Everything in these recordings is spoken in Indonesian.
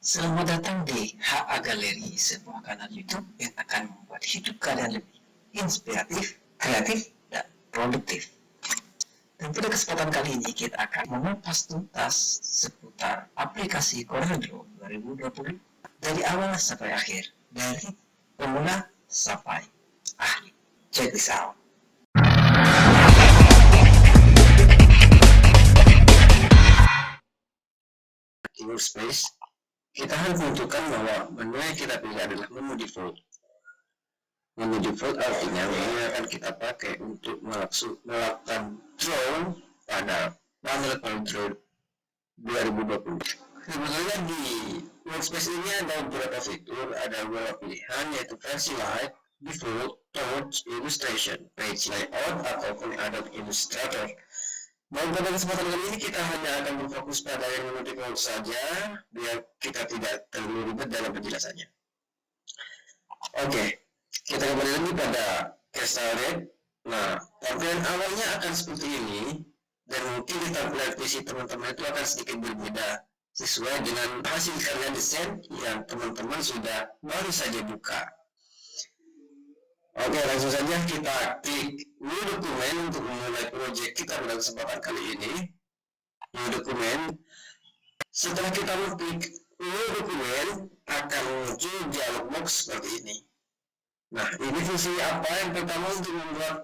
Selamat datang di HA Galeri, sebuah kanal YouTube yang akan membuat hidup kalian lebih inspiratif, kreatif, dan produktif. Dan pada kesempatan kali ini kita akan mengupas tuntas seputar aplikasi CorelDRAW 2020 dari awal sampai akhir, dari pemula sampai ahli. Check this out. Di Workspace, kita harus menentukan bahwa menu yang kita pilih adalah menu default. Menu default artinya menu yang akan kita pakai untuk melakukan draw pada panel CorelDRAW 2020. Sebetulnya di Workspace ini ada beberapa fitur, ada beberapa pilihan, yaitu versi light, default, touch, illustration, page layout, ataupun Adobe Illustrator. Dan pada kesempatan kali ini kita hanya akan berfokus pada yang menu default saja, biar kita tidak terlalu ribet dalam penjelasannya. Oke, kita kembali lagi pada Castle. Nah, tampilan awalnya akan seperti ini, dan mungkin di tampilan PC teman-teman itu akan sedikit berbeda sesuai dengan hasil karya desain yang teman-teman sudah baru saja buka. Oke, langsung saja kita klik new dokumen untuk memulai proyek kita pada kesempatan kali ini. New dokumen. Setelah kita klik new dokumen, akan muncul dialog box seperti ini. Nah, ini fungsi apa? Yang pertama, untuk membuat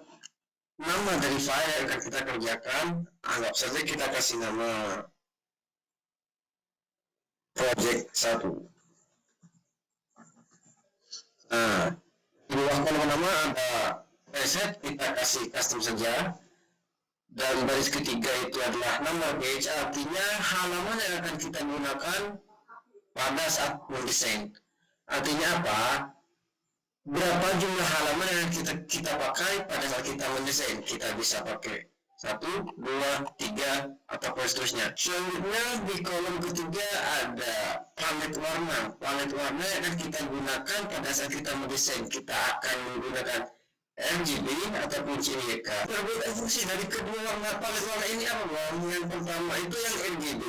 nama dari file yang akan kita kerjakan. Anggap saja kita kasih nama project 1. Nah, di bawah kolom nama ada preset, kita kasih custom saja. Dan baris ketiga itu adalah nama page, artinya halaman yang akan kita gunakan pada saat mendesain. Artinya apa? Berapa jumlah halaman yang kita pakai pada saat kita mendesain. Kita bisa pakai 1, 2, 3, ataupun seterusnya. Selanjutnya di kolom ketiga ada palet warna. Palet warna yang akan kita gunakan pada saat kita mendesain. Kita akan menggunakan RGB ataupun CMYK. Perbedaan fungsi dari kedua warna palet warna ini apa, Bang? Yang pertama itu yang RGB.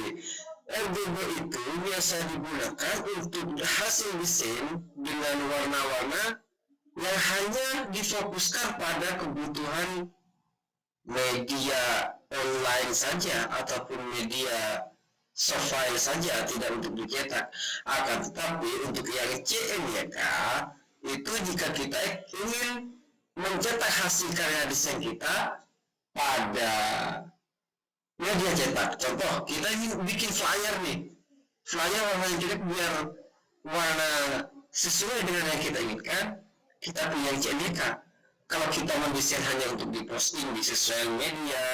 RGB itu biasa digunakan untuk hasil desain dengan warna-warna yang hanya difokuskan pada kebutuhan media online saja ataupun media soft file saja, tidak untuk dicetak. Akan tetapi untuk yang CMYK itu jika kita ingin mencetak hasil karya desain kita pada media cetak. Contoh, kita ingin bikin flyer nih. Flyer warna yang jelek biar warna sesuai dengan yang kita inginkan, kita pilih yang CMYK. Kalau kita mendesain hanya untuk diposting di sosial media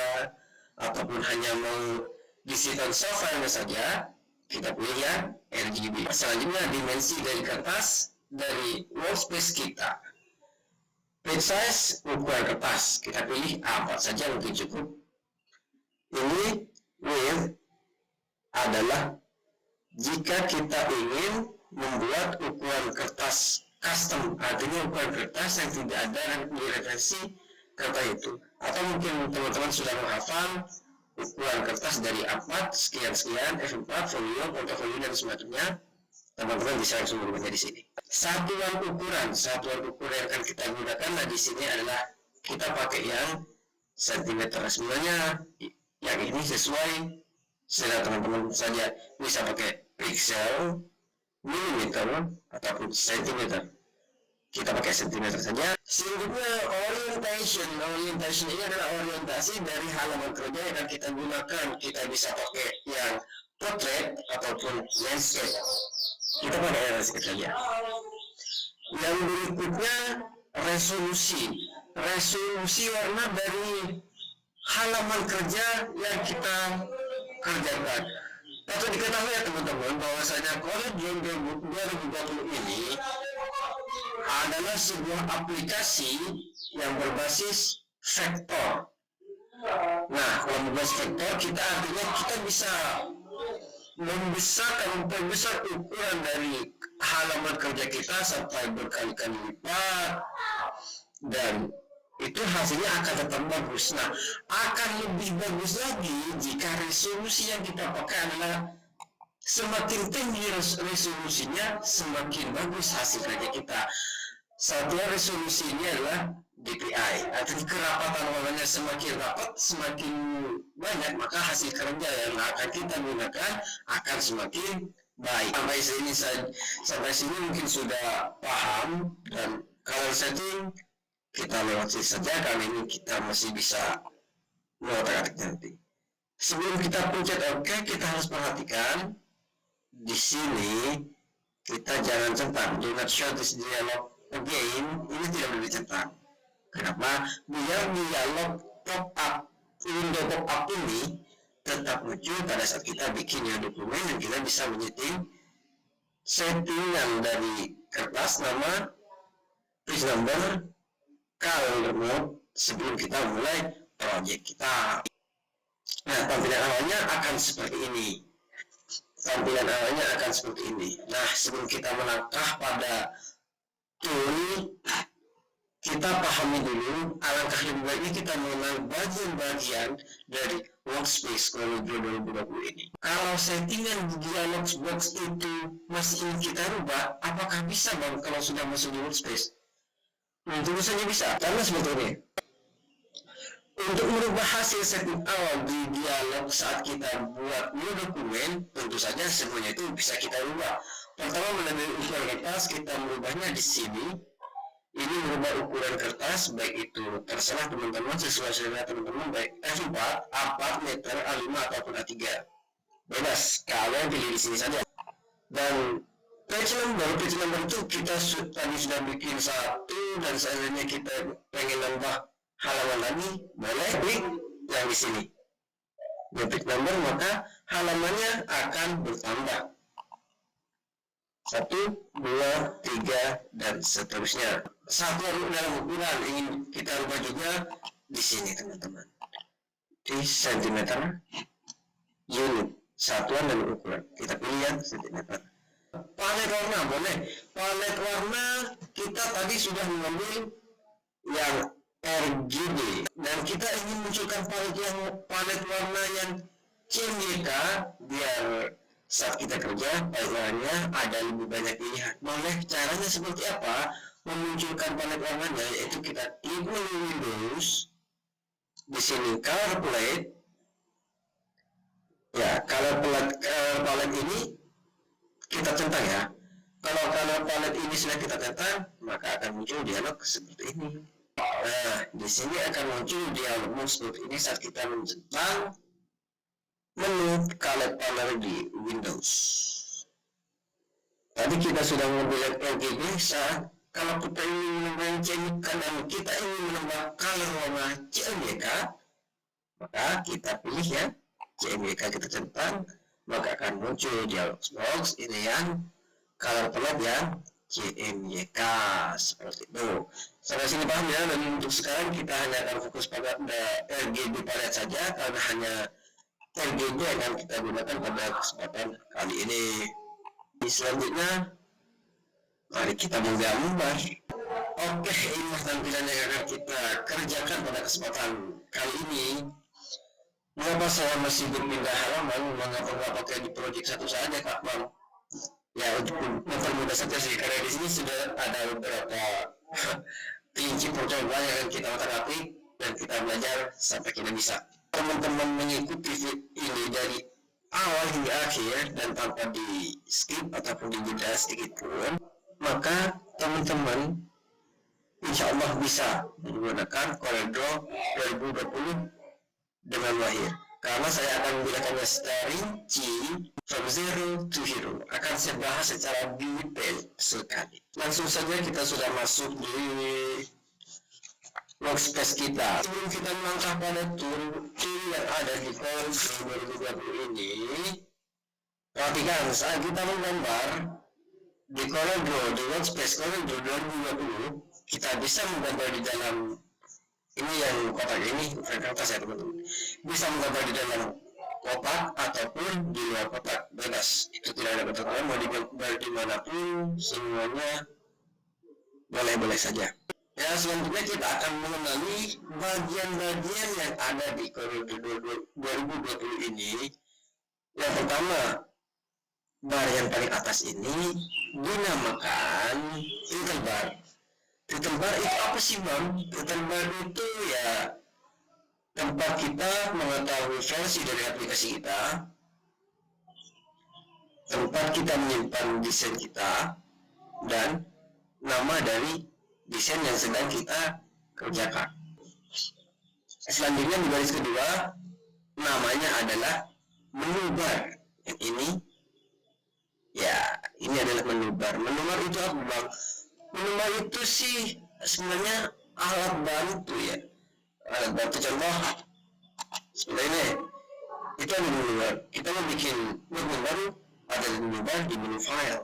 ataupun hanya mau disimpan soft file saja, kita pilih yang RGB. Selanjutnya dimensi dari kertas dari workspace kita. Page size, ukuran kertas, kita pilih A4 saja mungkin cukup. Ini width adalah jika kita ingin membuat ukuran kertas custom, artinya ukuran kertas yang tidak ada di referensi kertas itu. Atau mungkin teman-teman sudah menghafal ukuran kertas dari A4 sekian-sekian, F4, folio, portofolio dan semacamnya. Teman-teman bisa langsung menggunakannya di sini. Satuan ukuran yang akan kita gunakan di sini adalah kita pakai yang sentimeter. Sebenarnya yang ini sesuai selera teman-teman saja, bisa pakai pixel, milimeter ataupun sentimeter. Kita pakai sentimeter saja. Selanjutnya orientation ini adalah orientasi dari halaman kerja yang akan kita gunakan. Kita bisa pakai yang portrait ataupun landscape. Kita pakai landscape saja. Yang berikutnya resolusi warna dari halaman kerja yang kita kerjakan. Patut diketahui ya teman-teman bahwasanya CorelDRAW 2020 ini adalah sebuah aplikasi yang berbasis vektor. Nah, kalau berbasis vektor artinya kita bisa memperbesar ukuran dari halaman kerja kita sampai berkali-kali lipat, dan itu hasilnya akan tetap bagus. Nah, akan lebih bagus lagi jika resolusi yang kita pakai adalah Semakin tinggi resolusinya, semakin bagus hasil kerja kita. Satuan resolusi ini adalah DPI, artinya kerapatan warnanya semakin rapat, semakin banyak, maka hasil kerja yang akan kita gunakan akan semakin baik. Sampai sini mungkin sudah paham, dan kalau setting kita lewati saja karena ini kita masih bisa mengotak-atik nanti. Sebelum kita pencet OK, kita harus perhatikan di sini kita jangan centang. Do not show this dialog again. Ini tidak boleh dicentang. Kenapa? Biar dialog pop-up, window pop-up ini tetap muncul pada saat kita bikin ya dokumen, dan kita bisa menyeting settingan dari kertas, nama, page number, calendar mode sebelum kita mulai project kita. Nah, tampilan awalnya akan seperti ini. Nah, sebelum kita melangkah pada tool, kita pahami dulu, alangkah lebih baiknya kita mengenal bagian-bagian dari workspace Corel Draw 2020 ini. Kalau settingan dialog box itu masih ingin kita rubah, apakah bisa Bang kalau sudah masuk di workspace? Tentu saja bisa, karena sebetulnya untuk merubah hasil setting awal di dialog saat kita buat new dokumen, tentu saja semuanya itu bisa kita rubah. Pertama, melalui ukuran kertas, kita merubahnya di sini. Ini merubah ukuran kertas, baik itu terserah teman-teman, sesuai selera teman-teman, baik F4, A4 meter, A5 ataupun A3. Bebas, kalian pilih di sini saja. Dan page number itu kita tadi sudah bikin satu, dan seandainya kita pengen nambah halaman lagi, boleh klik yang di sini. Di page number, maka halamannya akan bertambah. 1, 2, 3, dan seterusnya. Satuan dalam ukuran ingin kita rubah juga di sini teman-teman. Di sentimeter, unit, satuan dan ukuran. Kita pilih yang sentimeter. Palet warna boleh. Palet warna kita tadi sudah mengambil yang RGB, dan kita ingin munculkan palet warna yang CMYK biar saat kita kerja palet warnanya ada lebih banyak pilihan. Boleh. Caranya seperti apa memunculkan palet warnanya? Yaitu kita klik menu Windows, di sini color palette. Ya, color palette ini kita centang ya. Kalau color palette ini sudah kita centang, maka akan muncul dialog seperti ini. Nah, di sini akan muncul dialog seperti ini saat kita mencentang menu color palette di Windows. Tadi kita sudah mengambil RGB. Saat kalau kita ingin menambah CMYK dan kita ingin menambah color warna CMYK, maka kita pilih ya CMYK, kita centang, maka akan muncul dialog box ini yang color palette yang CMYK seperti itu. Sampai sini paham ya? Dan untuk sekarang kita hanya akan fokus pada RGB palette saja, karena hanya RGB yang kita gunakan pada kesempatan kali ini. Selanjutnya, mari kita menggambar. Oke, ini tampilan yang akan kita kerjakan pada kesempatan kali ini. Mengapa saya masih berpindah halaman? Mengapa nggak pakai di project satu saja, Kak Bang? Ya, untuk mempermudah saja sih, karena di sini sudah ada beberapa prinsip percobaan yang akan kita otak-atik dan kita belajar sampai kita bisa. Teman-teman mengikuti ini dari awal hingga akhir dan tanpa di skip ataupun dijeda sedikit pun, maka teman-teman insya Allah bisa menggunakan Corel Draw 2020 dengan mahir. Karena saya akan menggunakannya secara rinci from zero to hero. Akan saya bahas secara detail sekali. Langsung saja kita sudah masuk di workspace kita. Sebelum kita melangkah pada tool yang ada di Corel Draw 2020 ini, perhatikan saat kita menggambar di Corel Draw, di workspace Corel Draw 2020, kita bisa menggambar di dalam ini yang kotak ini, kertas ya teman-teman, bisa menggambar di dalam kotak ataupun di luar kotak, bebas. Itu tidak ada batasan, mau digambar dimanapun, semuanya boleh-boleh saja. Ya, selanjutnya kita akan mengenali bagian-bagian yang ada di Corel Draw 2020 ini. Yang pertama, bar yang paling atas ini dinamakan title bar. Title bar itu apa sih bang? Title bar itu ya tempat kita mengetahui versi dari aplikasi kita, tempat kita menyimpan desain kita, dan nama dari desain yang sedang kita kerjakan. Selanjutnya di baris kedua, namanya adalah menu bar. Yang ini, ya ini adalah menu bar. Menu bar itu apa bang? Menu bar itu sih sebenarnya alat bantu ya. Alat bantu contoh, seperti ini. Itu ada menu bar. Kita mau bikin menu baru, ada menu bar di menu file.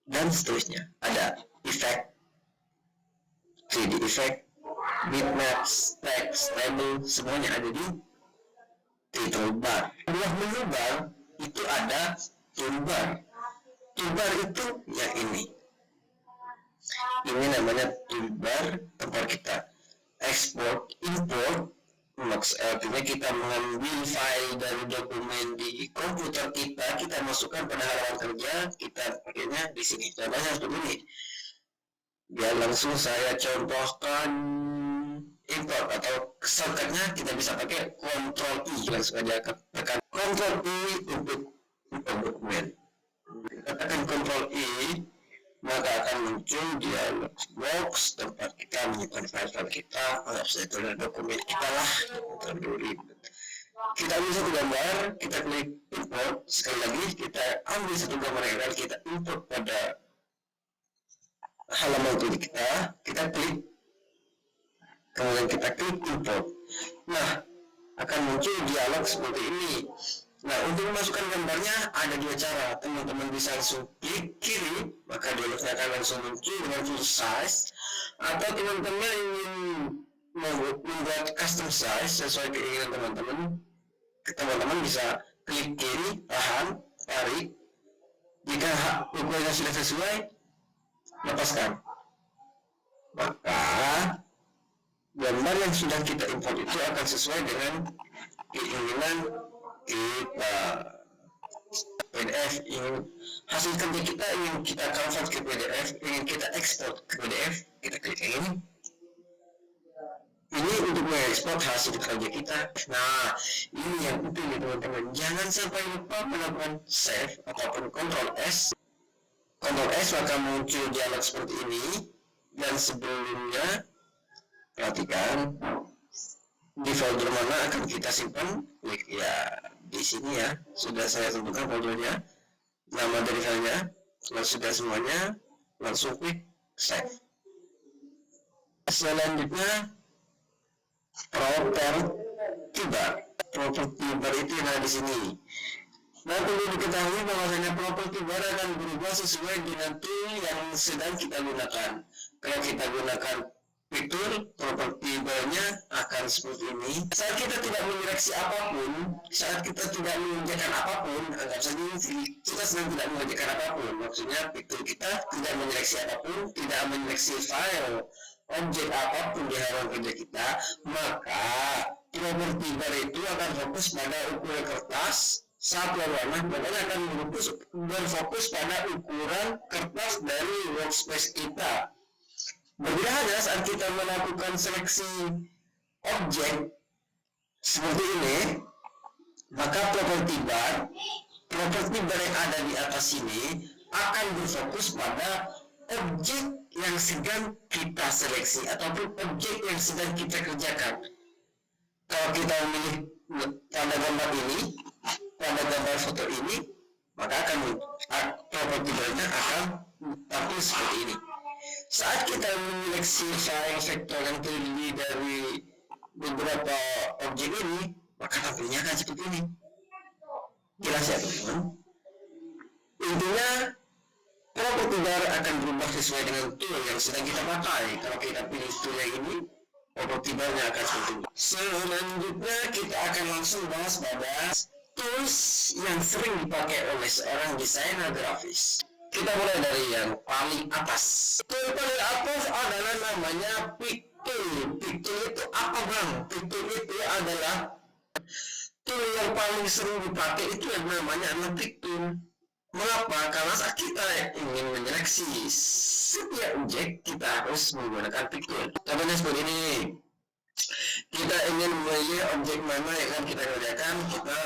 Dan seterusnya. Ada effect, 3D effect, bitmaps, text, label, semuanya ada di title bar. Buah menu bar itu ada toolbar. Toolbar itu yang ini. Ini namanya toolbar, tempat kita export, import. Artinya kita mengambil file dari dokumen di komputer kita masukkan pada halaman kerja, kita pakainya di sini. Contohnya seperti ini. Biar langsung saya contohkan import atau shortcutnya kita bisa pakai Ctrl I, langsung aja tekan Ctrl I untuk import dokumen. Kita tekan Ctrl I, maka akan muncul dialog box tempat kita menyimpan file-file kita. Anggap saja itu adalah dokumen kita lah. Kita ambil satu gambar, kita klik import. Sekali lagi kita ambil satu gambar yang kita import pada halaman klik kita klik, kemudian kita klik import. Nah, akan muncul dialog seperti ini. Nah, untuk memasukkan gambarnya ada dua cara. Teman-teman bisa langsung klik kiri, maka dialognya akan langsung muncul dengan full size. Atau teman-teman ingin membuat custom size sesuai keinginan teman-teman bisa klik kiri, tahan, tarik. Jika ukurannya sudah sesuai, lepaskan. Maka gambar yang sudah kita import itu akan sesuai dengan keinginan kita. PDF ingin hasil kerja kita ingin kita convert ke PDF, ingin kita ekspor ke PDF, kita klik ini. Ini untuk mengekspor hasil kerja kita. Nah, ini yang penting ya teman-teman. Jangan sampai lupa melakukan save ataupun Ctrl S. Ctrl S maka muncul dialog seperti ini. Dan sebelumnya perhatikan di folder mana akan kita simpan. Klik ya di sini ya, sudah saya sebutkan foldernya, nama dari filenya. Kalau sudah semuanya, langsung klik save. Selanjutnya property bar. Property bar itu yang ada di sini. Nah, perlu diketahui bahwasanya property bar akan berubah sesuai dengan tool yang sedang kita gunakan. Kalau kita gunakan fitur, property bar-nya akan seperti ini. Saat kita tidak menyeleksi apapun, saat kita tidak mengerjakan apapun, anggap saja kita sedang tidak mengerjakan apapun. Maksudnya fitur kita tidak menyeleksi apapun, tidak menyeleksi file, objek apapun di halaman kerja kita, maka property bar itu akan fokus pada ukuran kertas, satu warna, pokoknya akan berfokus pada ukuran kertas dari workspace kita. Berbeda halnya saat kita melakukan seleksi objek seperti ini, maka property bar yang ada di atas ini akan berfokus pada objek yang sedang kita seleksi ataupun objek yang sedang kita kerjakan. Kalau kita memilih pada gambar ini, pada gambar foto ini, maka property bar-nya akan tampil seperti ini. Saat kita menyeleksi file vektor yang terdiri dari beberapa objek ini, maka tampilnya akan seperti ini. Jelas ya teman-teman? Intinya, property bar akan berubah sesuai dengan tool yang sedang kita pakai. Kalau kita pilih tool yang ini, property bar-nya akan seperti ini. Selanjutnya kita akan langsung bahas pada tools yang sering dipakai oleh seorang desainer grafis. Kita mulai dari yang paling atas. Tool paling atas adalah namanya Pictool. Pictool itu apa bang? Pictool itu adalah tool yang paling sering dipakai itu yang namanya Pictool. Mengapa? Karena saat kita ingin menyeleksi setiap objek, kita harus menggunakan piktul. Contohnya seperti ini. Kita ingin memilih objek mana yang akan kita kerjakan, kita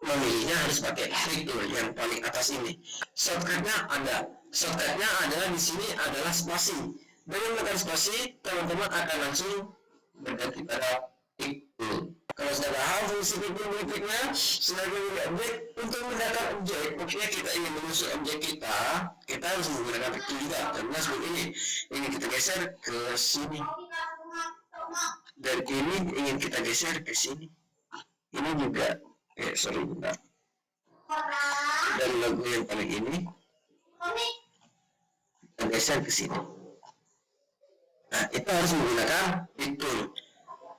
memilihnya harus pakai piktul yang paling atas ini. Shortcutnya adalah di sini adalah spasi. Dengan menekan spasi, teman-teman akan langsung berganti pada piktul. Kalau sudah paham fungsi piktul berikutnya, sebagai objek, untuk menggunakan objek, pokoknya kita ingin mengusung objek kita harus menggunakan piktul juga. Karena seperti ini kita geser ke sini. Dan ini ingin kita geser ke sini. Ini juga, bentar. Dan logo yang paling ini, kita geser ke sini. Nah, itu harus menggunakan piktul.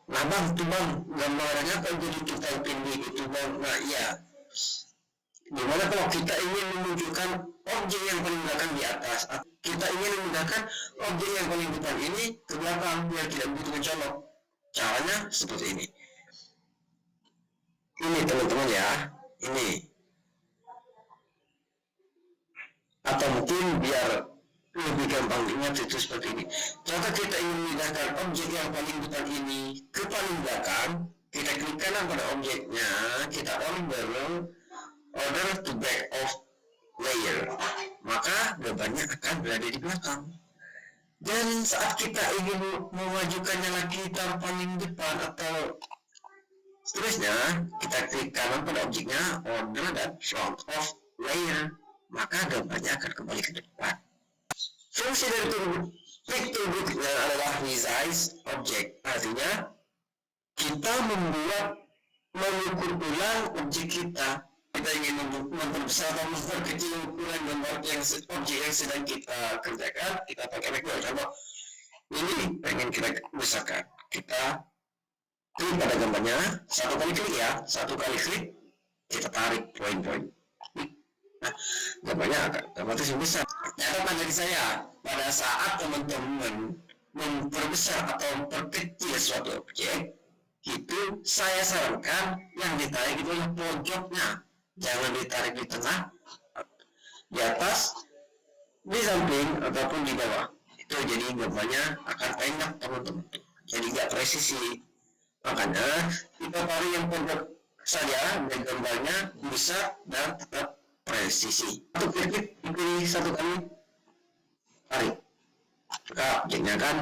Nah bang, itu bang, gambarnya kok jadi kita pendek gitu bang. Nah iya, gimana kalau kita ingin menunjukkan objek yang paling belakang di atas, kita ingin memindahkan objek yang paling depan ini ke belakang biar tidak begitu mencolok. Caranya seperti ini. Ini teman-teman ya, ini. Atau mungkin biar lebih gampang diingat itu seperti ini. Contoh kita ingin memindahkan objek yang paling depan ini ke paling belakang, kita klik kanan pada objeknya, kita order to back of layer, maka gambarnya akan berada di belakang. Dan saat kita ingin memajukannya lagi taruh paling depan atau seterusnya, kita klik kanan pada objeknya, order dan front of layer, maka gambarnya akan kembali ke depan. Fungsi dari piktul berikutnya adalah resize object, artinya kita mengukur ulang objek kita. Kita ingin memperbesar atau memperkecil ukuran gambar objek yang sedang kita kerjakan, kita pakai vektor. Contoh ini pengen kita besarkan, kita klik pada gambarnya, satu kali klik, kita tarik poin-poin. Nah, gambarnya agak otomatis besar. Catatan dari saya, pada saat teman-teman memperbesar atau memperkecil suatu objek, itu saya sarankan yang ditarik itu adalah pojoknya, jangan ditarik di tengah, di atas, di samping ataupun di bawah. Itu jadi gambarnya akan pendek teman-teman, jadi nggak presisi. Makanya kita tarik yang pojok saja dan gambarnya besar dan tetap presisi. Untuk klik pilih satu kali, tarik, maka objeknya kan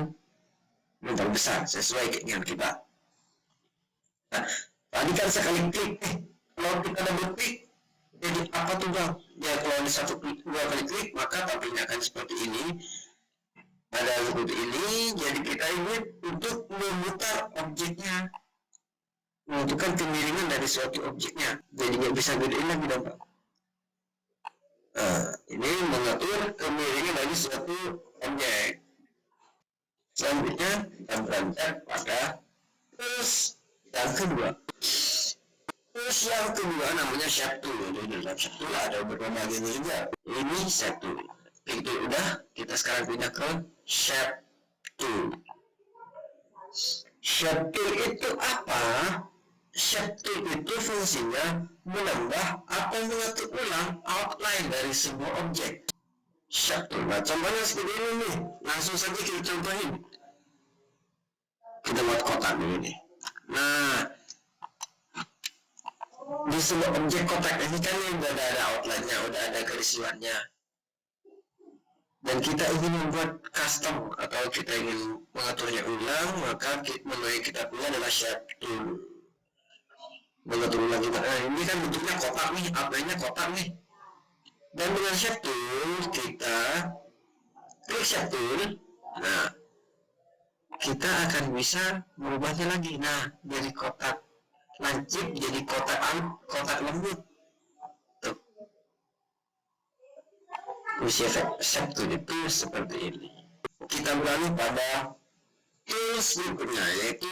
memperbesar sesuai keinginan kita. Nah, tadi kan sekali klik, kalau kita double klik, jadi apa tuh bang? Ya kalau ada dua kali klik, maka tampilnya akan seperti ini. Ada seperti ini, jadi kita ingin untuk memutar objeknya, menentukan kemiringan dari suatu objeknya. Jadi nggak bisa bedain lagi dong bang. Ini mengatur kemiringan dari suatu objek. Selanjutnya kita beranjak pada tools yang kedua. Tools yang kedua namanya shape tool. Jadi dalam shape tool ada beberapa bagian juga. Ini shape tool. Itu udah, kita sekarang pindah ke shape tool. Shape tool itu apa? Shape tool itu fungsinya menambah atau mengatur ulang outline dari sebuah objek. Shape tool. Nah, contohnya seperti ini nih. Langsung saja kita contohin. Kita buat kotak dulu nih. Nah, di sebuah objek kotak ini kan udah ada outline-nya, udah ada kerisiannya. Dan kita ingin membuat custom atau kita ingin mengaturnya ulang, maka menu yang kita pilih adalah shape tool. Mengatur ulang kita. Nah, ini kan bentuknya kotak nih, outline-nya kotak nih. Dan dengan shape tool kita klik shape tool. Nah, kita akan bisa merubahnya lagi. Nah, dari kotak lancip jadi kotak lembut. Tuh. Fungsi shape tool itu seperti ini. Kita beralih pada tools berikutnya, yaitu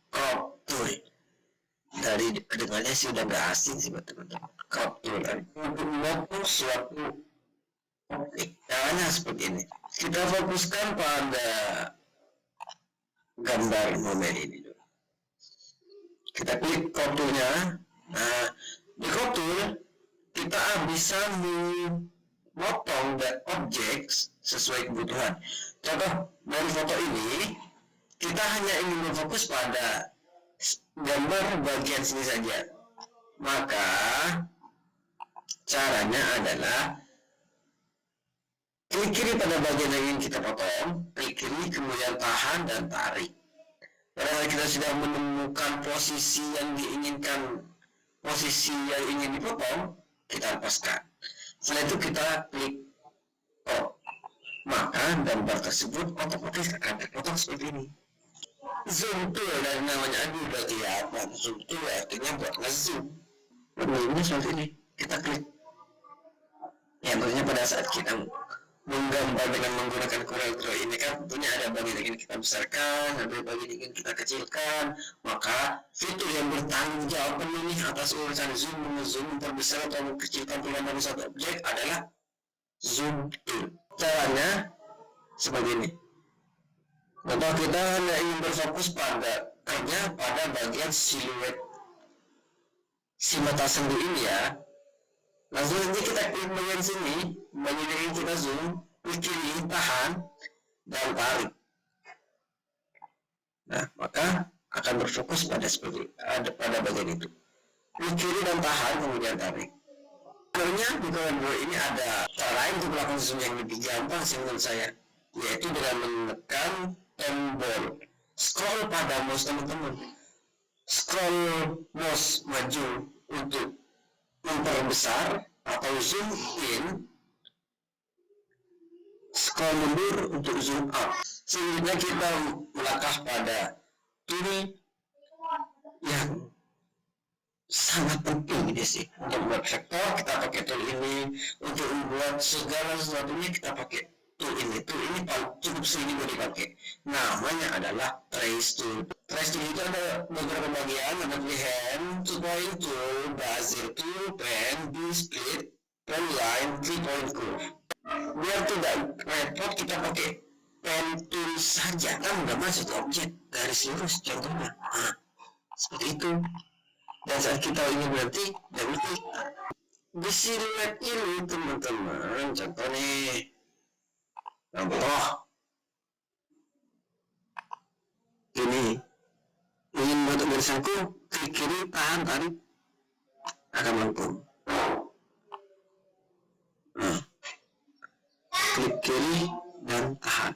crop tool. Dari kedengarannya sih udah gak asing sih buat teman-teman. Crop tool untuk memotong suatu objek. Caranya seperti ini. Kita fokuskan pada gambar momen ini dulu. Kita klik crop toolnya. Nah, di crop tool kita bisa memotong objek sesuai kebutuhan. Contoh dari foto ini, kita hanya ingin berfokus pada gambar bagian sini saja. Maka caranya adalah klik kiri pada bagian yang ingin kita potong, klik kiri kemudian tahan dan tarik. Pada saat kita sudah menemukan posisi yang diinginkan, posisi yang ingin dipotong, kita lepaskan. Setelah itu kita klik stop, maka gambar tersebut otomatis akan terpotong seperti ini. Zoom tool dari namanya aja udah kelihatan. Zoom tool artinya buat nge-zoom. Bentuknya seperti ini. Kita klik. Ya tentunya pada saat kita menggambar dengan menggunakan CorelDRAW ini kan tentunya ada bagian yang ingin kita besarkan, ada bagian yang ingin kita kecilkan. Maka fitur yang bertanggung jawab penuh atas urusan zoom, zoom, memperbesar atau mengkecilkan pilihan dari satu objek adalah zoom tool. Caranya seperti ini. Contoh kita hanya ingin berfokus pada bagian siluet si mata sendu ini ya. Langsung saja kita klik bagian sini, bagian yang kita zoom, klik kiri, tahan, dan tarik. Nah, maka akan berfokus pada bagian itu. Klik kiri dan tahan, kemudian tarik. Sebenarnya di CorelDRAW ini ada cara lain untuk melakukan zoom yang lebih gampang sih menurut saya, yaitu dengan menekan tombol scroll pada mouse teman-teman. Scroll mouse maju untuk memperbesar atau zoom in, scroll mundur untuk zoom out. Selanjutnya kita melangkah pada tool yang sangat penting ini sih. Untuk membuat vektor kita pakai tool ini, untuk membuat segala sesuatunya kita pakai tool ini. Tool ini cukup sering juga dipakai. Namanya adalah trace tool. Trace tool itu ada beberapa bagian, ada pilihan, two-point tool, bezier tool, pen, B-split, pen line, three-point curve. Biar tidak repot kita pakai pen tool saja, kan udah masuk objek garis lurus contohnya. Nah, seperti itu. Dan saat kita ingin berhenti, dan klik di siluet ini teman-teman. Contoh nih, contoh ini ingin membentuk garisanku, klik kiri, tahan, tarik, akan melengkung. Nah, klik kiri dan tahan.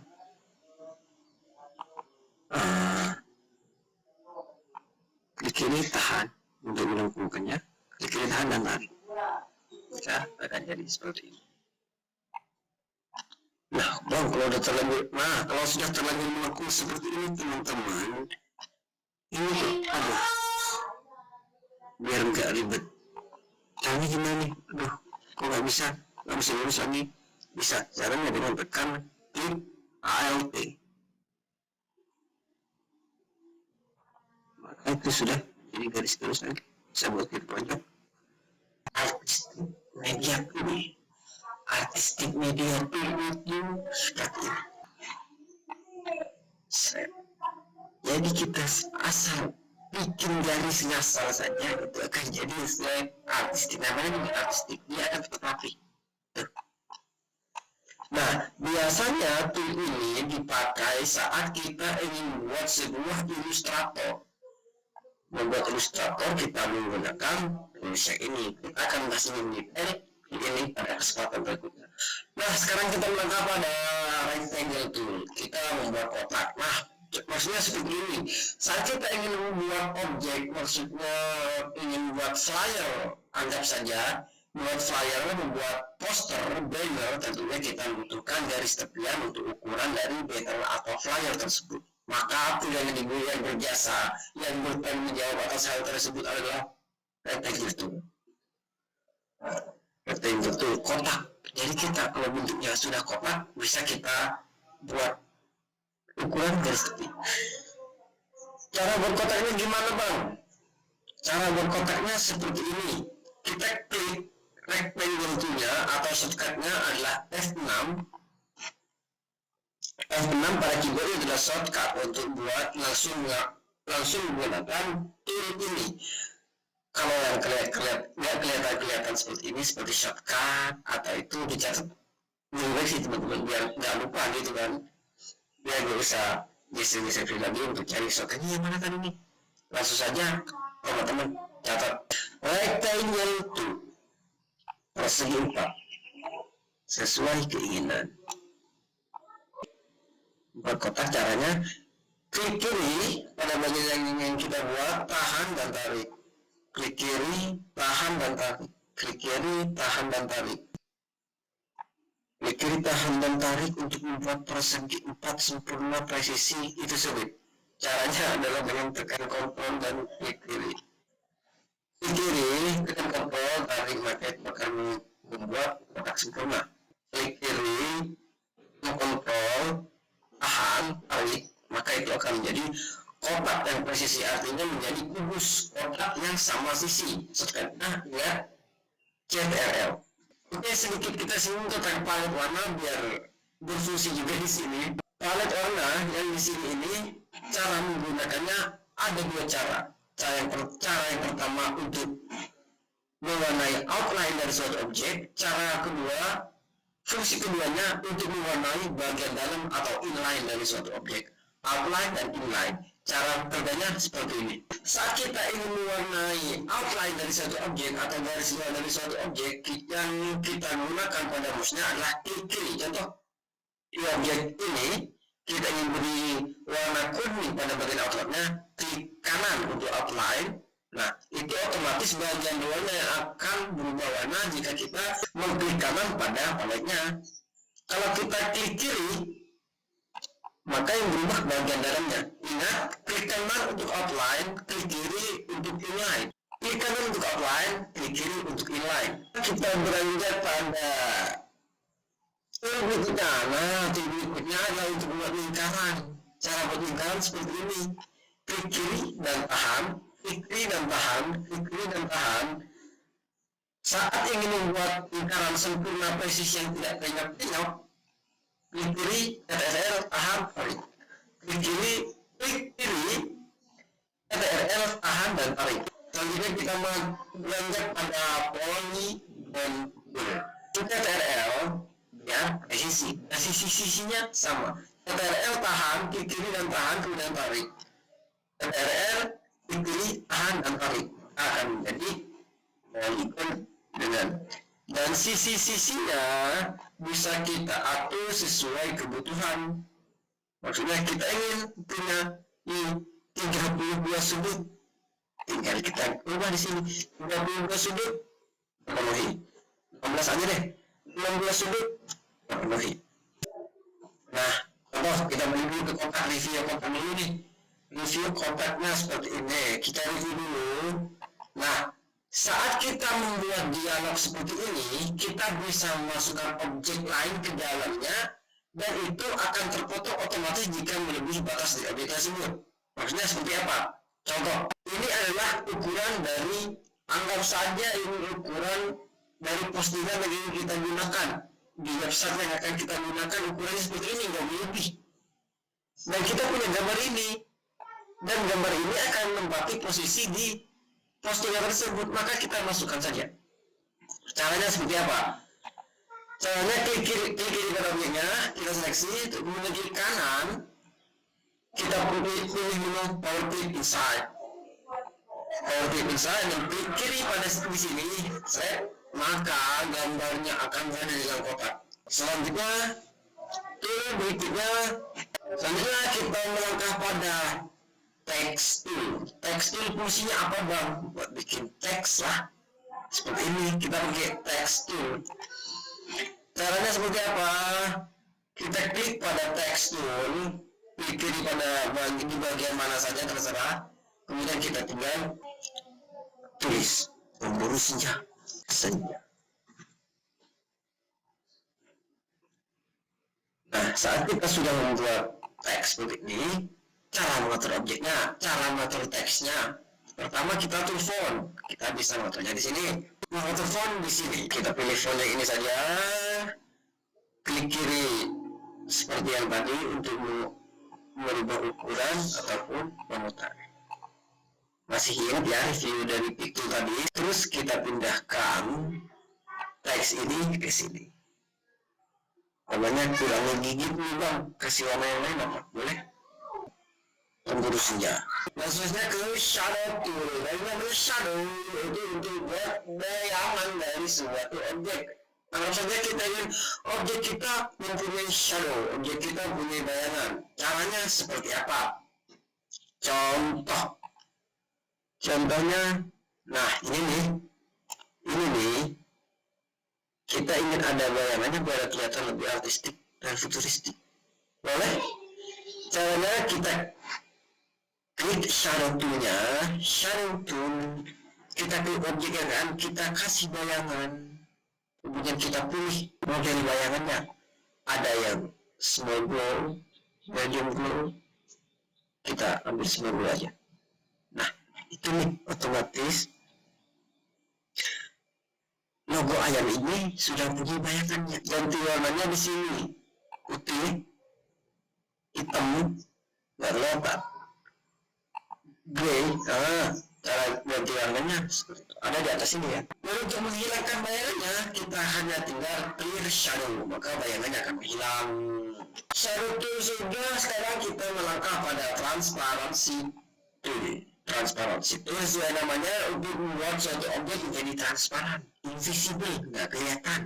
Klik kiri, tahan untuk melengkungkannya. Klik kiri, tahan, dan tarik. Ya, akan jadi seperti ini. Nah, kalau sudah terlanjur melengkung seperti ini teman-teman, ini aduh, biar nggak ribet. Caranya gimana nih? Aduh, kok nggak bisa lurus lagi? Bisa, caranya dengan tekan klik Alt. Maka itu sudah jadi garis terus lagi. Bisa buat klik pojok. Artistik media itu seperti ini. Jadi kita asal bikin garis ngasal saja itu akan jadi slide artistik. Namanya juga artistik, dia akan tetap rapi. Nah, biasanya tool ini dipakai saat kita ingin membuat sebuah ilustrator. Membuat ilustrator kita menggunakan tools yang ini. Kita akan kasih ini pada kesempatan berikutnya. Nah, sekarang kita melangkah pada rectangle tool. Kita membuat kotak. Nah, maksudnya seperti ini. Saat kita ingin membuat objek, maksudnya ingin membuat flyer, anggap saja membuat flyer, membuat poster, banner, tentunya kita membutuhkan garis tepian untuk ukuran dari banner atau flyer tersebut. Maka tool yang berjasa, yang bertanggung jawab atas hal tersebut adalah rectangle tool. Rectangle tool kotak. Jadi kita kalau bentuknya sudah kotak, bisa kita buat ukuran garis tepi. Cara berkotaknya gimana bang? Cara berkotaknya seperti ini. Kita klik rectangle toolnya atau shortcutnya adalah F6. F6 pada keyboard adalah shortcut untuk buat langsung menggunakan tool ini. Kalau yang nggak kelihatan seperti ini, seperti shortcut atau itu dicatat dulu sih teman-teman, biar nggak lupa gitu kan, biar nggak usah geser-geser lagi untuk cari shortcutnya yang mana tadi nih. Langsung saja teman-teman catat rectangle to, persegi 4 sesuai keinginan. 4 kotak. Caranya klik kiri pada bagian yang ingin kita buat, tahan dan tarik, klik kiri, tahan dan tarik, klik kiri, tahan dan tarik, klik kiri, tahan dan tarik untuk membuat persegi 4 sempurna presisi. Itu sulit. Caranya adalah dengan tekan Ctrl dan klik kiri. Klik kiri, tekan Ctrl, tarik magnet akan membuat kotak sempurna. Klik kiri, Ctrl, tahan, tarik, maka itu akan menjadi kotak yang presisi, artinya menjadi kubus, kotak yang sama sisi. Nah, ya, CTRL. Oke, sedikit kita singgung tentang palet warna biar berfungsi juga di sini. Palet warna yang di sini ini, cara menggunakannya ada dua cara. Cara yang pertama untuk mewarnai outline dari suatu objek. Cara kedua, fungsi keduanya untuk mewarnai bagian dalam atau inline dari suatu objek. Outline dan inline. Cara kerjanya seperti ini. Saat kita ingin mewarnai outline dari suatu objek atau garis luar dari suatu objek, yang kita gunakan pada mouse-nya adalah klik kiri. Contoh, di objek ini kita ingin beri warna kuning pada bagian outline-nya, klik kanan untuk outline. Nah, itu otomatis bagian luarnya yang akan berubah warna jika kita mengklik kanan pada paletnya. Kalau kita klik kiri, maka yang berubah bagian dalamnya. Ingat, klik kanan untuk outline, klik kiri untuk inline. Klik kanan untuk outline, klik kiri untuk inline. Kita beranjak pada berikutnya. Nah, berikutnya adalah untuk membuat lingkaran. Cara buat lingkaran seperti ini. Klik kiri dan tahan, klik kiri dan tahan, klik kiri dan tahan. Saat ingin membuat lingkaran sempurna presisi yang tidak penyok-penyok, klik kiri, CTRL, tahan, tarik. Klik kiri, CTRL, tahan, dan tarik. Selanjutnya kita beranjak pada polygon tool. CTRL, ya, sisi-sisinya sama. CTRL, tahan, klik kiri dan tahan, kemudian tarik. CTRL, klik kiri, tahan, dan tarik. Akan menjadi polygon dan sisi-sisinya bisa kita atur sesuai kebutuhan. Maksudnya kita ingin punya 32 sudut, tinggal kita ubah di sini 32 sudut penuhi, 16 aja deh, 16 sudut penuhi. Nah, contoh kita beli dulu ke kotak, review kotak dulu nih. Review kotaknya seperti ini, kita review dulu. Nah, saat kita membuat dialog seperti ini, kita bisa memasukkan objek lain ke dalamnya, dan itu akan terpotong otomatis jika melebihi batas dari objek tersebut. Maksudnya seperti apa? Contoh, ini adalah ukuran dari, anggap saja ini ukuran dari postingan yang ingin kita gunakan di website yang akan kita gunakan, ukurannya seperti ini, nggak lebih. Dan kita punya gambar ini, dan gambar ini akan menempati posisi di postingan tersebut, maka kita masukkan saja. Caranya seperti apa? Caranya klik kiri pada objeknya, kita seleksi, kemudian klik kanan, kita pilih menu power clip inside, dan klik kiri pada di sini, set, maka gambarnya akan berada di dalam kotak. Selanjutnya kita melangkah pada text tool. Text tool fungsinya apa bang? Buat bikin teks lah. Seperti ini kita pakai text tool. Caranya seperti apa? Kita klik pada text tool, klik kiri pada di bagian mana saja terserah. Kemudian kita tinggal tulis pemburu senja. Nah, saat kita sudah membuat teks seperti ini, cara mengatur objeknya, cara mengatur teksnya. Pertama kita atur font. Kita bisa mengaturnya di sini. Mengatur font di sini. Kita pilih font yang ini saja. Klik kiri seperti yang tadi untuk merubah ukuran ataupun memutar. Masih ingat ya review dari Pictool tadi? Terus kita pindahkan teks ini ke sini. Namanya kurangi gigit nih bang, kasih warna yang lain apa? Boleh? Pemburu senja. Maksudnya ke shadow tool. Dari namanya shadow itu untuk buat bayangan dari suatu objek. Kalau saja kita ingin objek kita mempunyai shadow, objek kita punya bayangan. Caranya seperti apa? Contohnya, nah ini nih, kita ingin ada bayangannya biar kelihatan lebih artistik dan futuristik. Boleh? Caranya kita klik shadow tool-nya, kita klik objek yang kan, kita kasih bayangan, kemudian kita pilih model bayangannya. Ada yang small glow, medium glow, kita ambil small glow aja. Nah, itu nih otomatis logo ayam ini sudah punya bayangannya. Ganti warnanya di sini, putih, hitam, warna grey. Cara ganti warnanya ada di atas ini ya. Lalu untuk menghilangkan bayangannya, kita hanya tinggal clear shadow, maka bayangannya akan hilang. Shadow tool sudah, sekarang kita melangkah pada transparansi tool. Transparansi itu sesuai namanya untuk membuat suatu objek menjadi transparan, invisible, nggak kelihatan.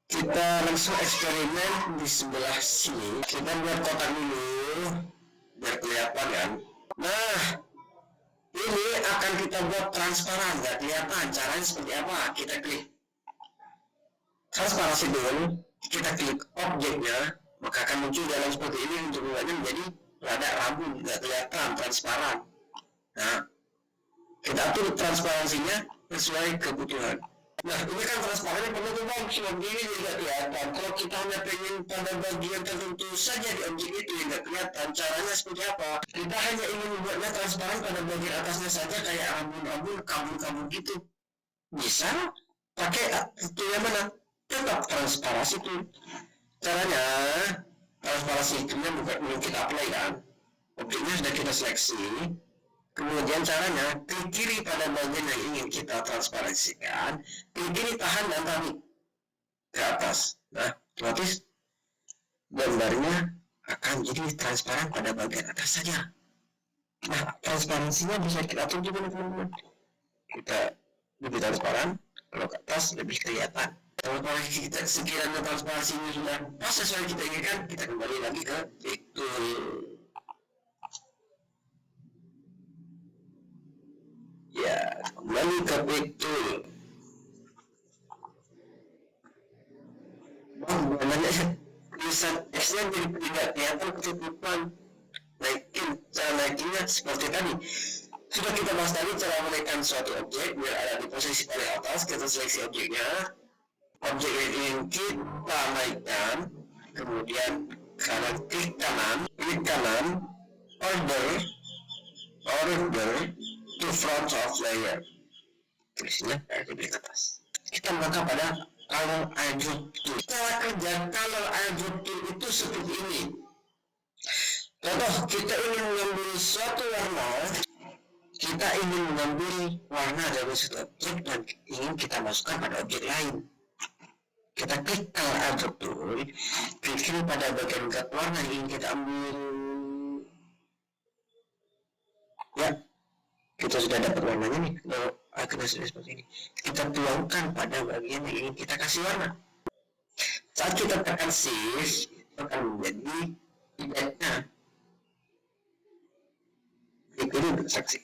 Kita langsung eksperimen di sebelah sini. Kita buat kotak dulu biar kelihatan kan. Nah, ini akan kita buat transparan, nggak kelihatan. Caranya seperti apa? Kita klik transparansi dulu, kita klik objeknya, maka akan muncul dalam seperti ini untuk membuatnya menjadi rada rabun, nggak kelihatan, transparan. Nah, kita atur transparansinya sesuai kebutuhan. Nah, ini kan transparannya perlu tuh bang, begini juga kelihatan. Kalau kita hanya pengen pada bagian tertentu saja di objek itu yang nggak kelihatan, caranya seperti apa? Kita hanya ingin membuatnya transparan pada bagian atasnya saja, kayak rabun-rabun, kabur-kabur gitu. Bisa pakai tool yang mana? Tetap transparansi tuh. Caranya transparansi itu belum kita apply kan, objeknya sudah kita seleksi, kemudian caranya klik kiri pada bagian yang ingin kita transparansikan, klik kiri tahan dan tarik ke atas. Nah, otomatis gambarnya akan jadi transparan pada bagian atas saja. Nah, transparansinya bisa kita atur juga teman-teman. Kita lebih transparan, kalau ke atas lebih kelihatan. Kalau kita sekiranya transparansinya sudah pas sesuai kita inginkan, kita kembali lagi ke Pictool. Ya, kembali ke Pictool. Namanya tulisan X-nya jadi tidak kelihatan ketutupan. Cara naikinnya seperti tadi. Sudah kita bahas tadi cara menaikkan suatu objek biar ada di posisi paling atas. Kita seleksi objeknya. Objek yang ingin kita naikkan, kemudian klik kanan, order to front of layer. Tulisnya di atas. Kita mengangkat pada color airdrop tool. Cara kerja color airdrop tool itu seperti ini. Contoh, kita ingin mengambil suatu warna, kita ingin mengambil warna dari suatu objek dan ingin kita masukkan pada objek lain. Kita klik color airdrop tool, klik pada bagian warna yang ingin kita ambil. Ya, kita sudah dapat warnanya nih. Kalau akhirnya sudah seperti ini, kita tuangkan pada bagian yang ingin kita kasih warna. Saat kita tekan shift, itu akan menjadi tidaknya. Ini bersaksi.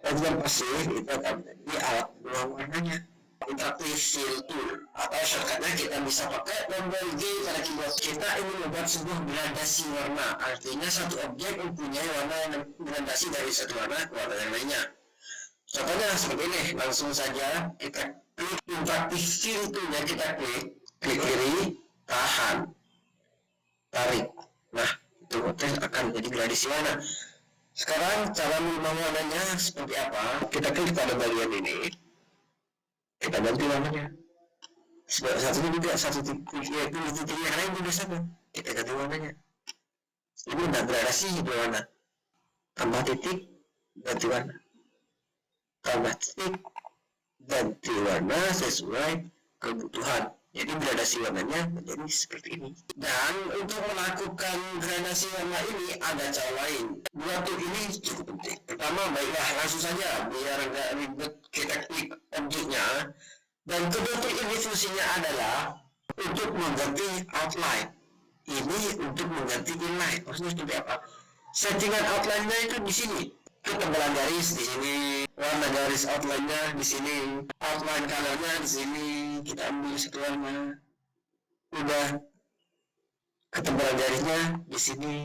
Bagian pasif itu akan menjadi alat peluang warnanya. Interaktif fill tool atau shortcutnya kita bisa pakai tombol G pada keyboard. Kita ingin membuat sebuah gradasi warna, artinya satu objek mempunyai warna yang gradasi dari satu warna ke warna yang lainnya. Contohnya seperti ini, langsung saja kita klik interaktif fill toolnya, kita klik kiri, tahan, tarik. Nah, itu akan menjadi gradasi warna. Sekarang cara mengubah warnanya seperti apa? Kita klik pada bagian ini. Kita ganti warnanya. Satu juga, satu titik yang lain juga sama. Kita ganti warnanya. Ini udah gradasi di warna. tambah titik, ganti warna, tambah titik, ganti warna sesuai kebutuhan. Jadi gradasi warnanya menjadi seperti ini. Dan untuk melakukan gradasi warna ini ada cara lain. Dua tool ini cukup penting. Pertama, baiklah langsung saja biar nggak ribet kita klik objeknya. Dan kedua tool ini fungsinya adalah untuk mengganti outline. Ini untuk mengganti inline. Maksudnya seperti apa? Settingan outline-nya itu di sini. Ketebalan garis di sini, warna garis outline-nya di sini, outline color-nya di sini. Kita ambil satu warna. Udah. Ketebalan garisnya di sini.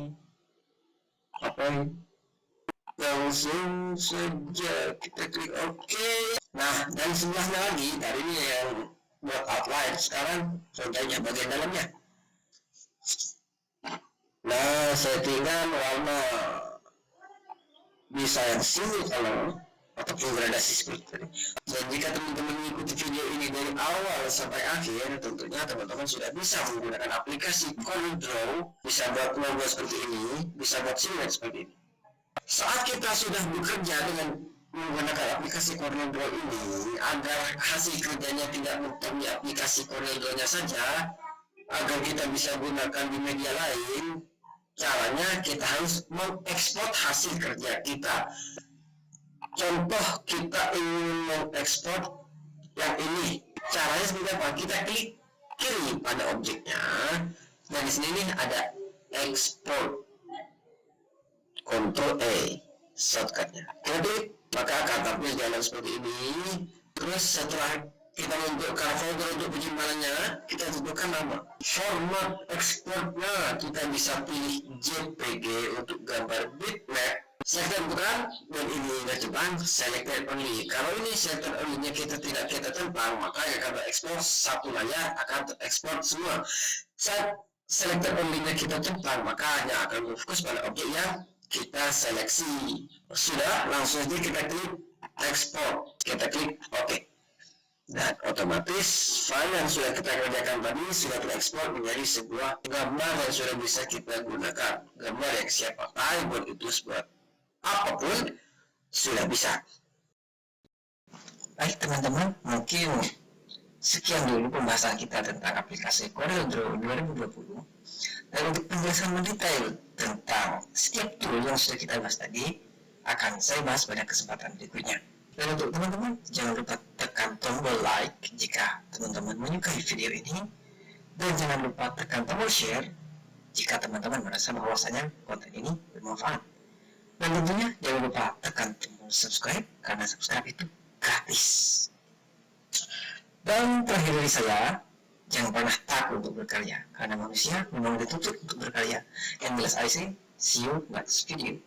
Apa? Langsung saja kita klik OK. Nah, dan sebelahnya lagi, dari ini yang buat outline. Sekarang contohnya bagian dalamnya. Nah, settingan warna bisa yang single color ataupun gradasi seperti ini. Dan jika teman-teman mengikuti video ini dari awal sampai akhir, tentunya teman-teman sudah bisa menggunakan aplikasi CorelDRAW, bisa buat logo seperti ini, bisa buat siluet seperti ini. Saat kita sudah bekerja dengan menggunakan aplikasi CorelDRAW ini, agar hasil kerjanya tidak mentok di aplikasi CorelDRAW-nya saja, agar kita bisa gunakan di media lain, caranya kita harus mengekspor hasil kerja kita. Contoh kita ingin mengekspor yang ini, caranya seperti apa? Kita klik kiri pada objeknya, dan di sini nih ada export, Ctrl E shortcutnya. Kita klik, maka katapnya jalan seperti ini. Terus setelah kita menunjukkan folder untuk penyimpanannya, kita tentukan nama. Format ekspornya kita bisa pilih JPG untuk gambar bitmap. Saya tentukan, dan ini Jepang selected only. Kalau ini selected only-nya kita tidak kita tentang, maka yang akan ekspor satu layar akan terekspor semua. Saat selected only-nya kita tentang, maka hanya akan fokus pada objek yang kita seleksi. Sudah, langsung saja kita klik ekspor. Kita klik OK. Dan otomatis file yang sudah kita kerjakan tadi sudah terekspor menjadi sebuah gambar yang sudah bisa kita gunakan. Gambar yang siap pakai buat itu buat apapun sudah bisa. Baik teman-teman, mungkin sekian dulu pembahasan kita tentang aplikasi CorelDRAW 2020. Dan untuk penjelasan mendetail tentang setiap tool yang sudah kita bahas tadi, akan saya bahas pada kesempatan berikutnya. Dan untuk teman-teman, jangan lupa tekan tombol like jika teman-teman menyukai video ini, dan jangan lupa tekan tombol share jika teman-teman merasa bahwasanya konten ini bermanfaat. Dan tentunya jangan lupa tekan tombol subscribe, karena subscribe itu gratis. Dan terakhir dari saya, jangan pernah takut untuk berkarya, karena manusia memang dituntut untuk berkarya. And jelas I say, see you next video.